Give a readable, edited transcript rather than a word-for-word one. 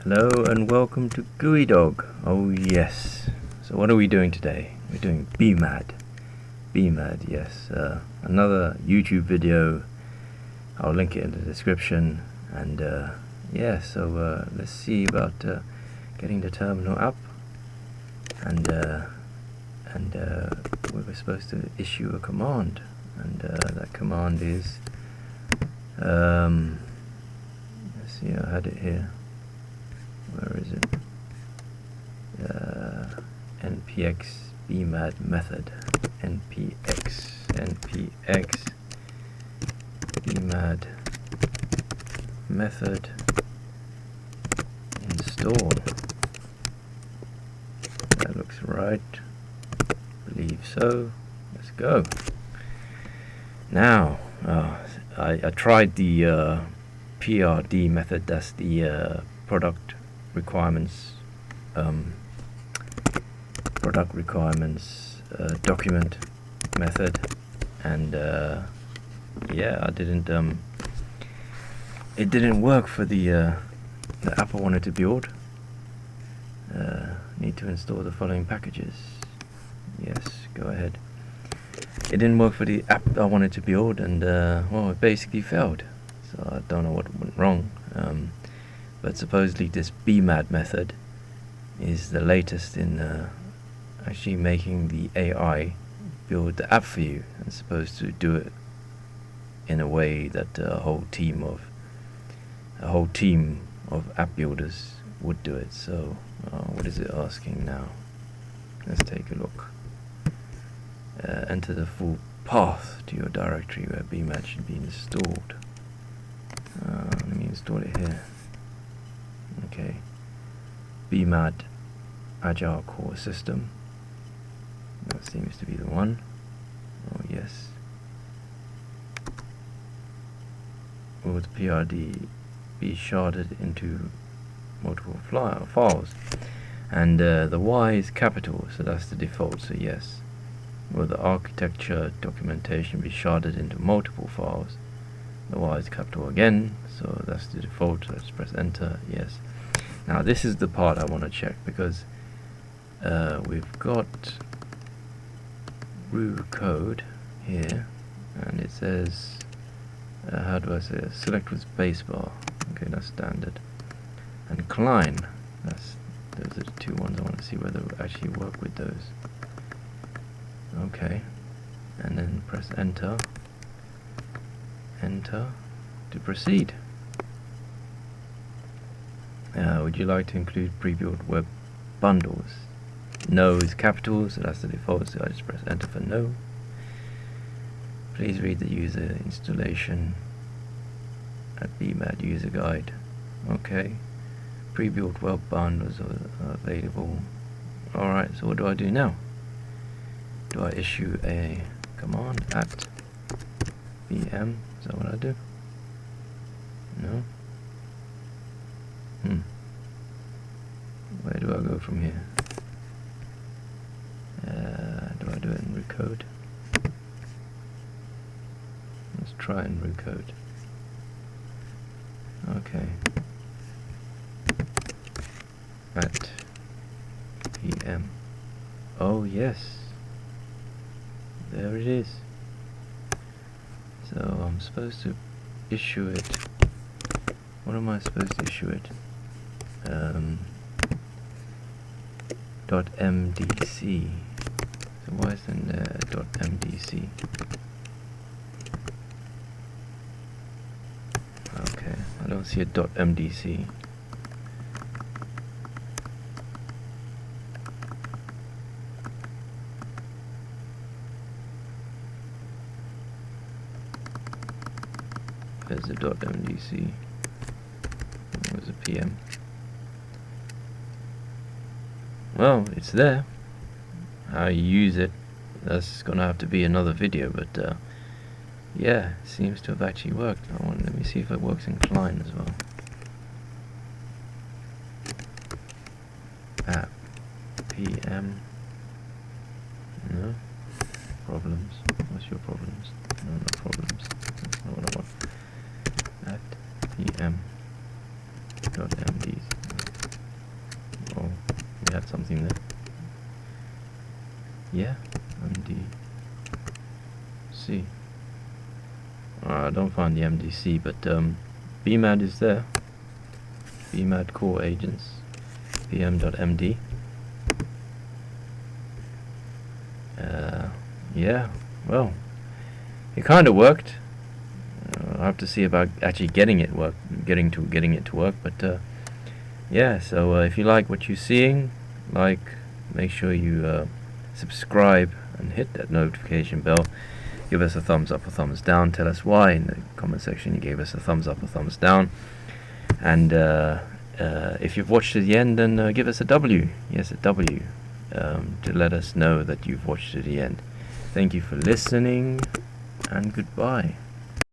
Hello and welcome to gui.dog. Oh yes. So what are we doing today? We're doing BMAD. BMAD, yes. Another YouTube video. I'll link it in the description. And yeah, so let's see about getting the terminal up. And we were supposed to issue a command. And that command is let's see, I had it here. Where is it? npx BMAD method. npx BMAD method install. That looks right. Believe so. Let's go. Now, I tried the PRD method. That's the product requirements document method, and yeah, it didn't work for the app I wanted to build. Need to install the following packages. Yes, go ahead. It didn't work for the app I wanted to build, and well, it basically failed. So I don't know what went wrong. But supposedly this BMAD method is the latest in actually making the AI build the app for you, and supposed to do it in a way that a whole team of app builders would do it. So what is it asking now? Let's take a look. Enter the full path to your directory where BMAD should be installed. Let me install it here. Okay, BMAD Agile core system. That seems to be the one. Oh yes. Will the PRD be sharded into multiple files? And the Y is capital, so that's the default, so yes. Will the architecture documentation be sharded into multiple files? The Y is capital again, so that's the default. Let's press enter. Yes. Now this is the part I want to check, because we've got root code here, and it says how do I say it? Select with spacebar. Okay, that's standard. And cline. Those are the two ones I want to see whether we actually work with those. Okay, and then press enter. Enter to proceed. Would you like to include pre-built web bundles? No is capital, so that's the default, so I just press enter for no. Please read the user installation at BMAD user guide. Okay, pre-built web bundles are available. Alright, so what do I do now? Do I issue a command at VM? Is that what I do? No? Where do I go from here? Do I do it in root code? Let's try in root code. Okay. At VM. Oh yes. There it is. So I'm supposed to issue it. What am I supposed to issue it? .mdc. So why is then .mdc? Okay, I don't see a .mdc. There's a .mdc. There's a PM. Well, it's there. How you use it, that's gonna have to be another video, but yeah, it seems to have actually worked. Let me see if it works in Cline as well. App PM. No problems. What's your problems? No problems. That's not what I want. At PM.md. we had something there. Yeah, MDC. I don't find the MDC, but BMAD is there. BMAD core agents, pm.md. Yeah, well, it kind of worked. I'll have to see about actually getting it to work. But yeah, so if you like what you're seeing, make sure you subscribe and hit that notification bell. Give us a thumbs up or thumbs down. Tell us why in the comment section you gave us a thumbs up or thumbs down. And if you've watched to the end, then give us a W. Yes, a W, to let us know that you've watched to the end. Thank you for listening, and goodbye.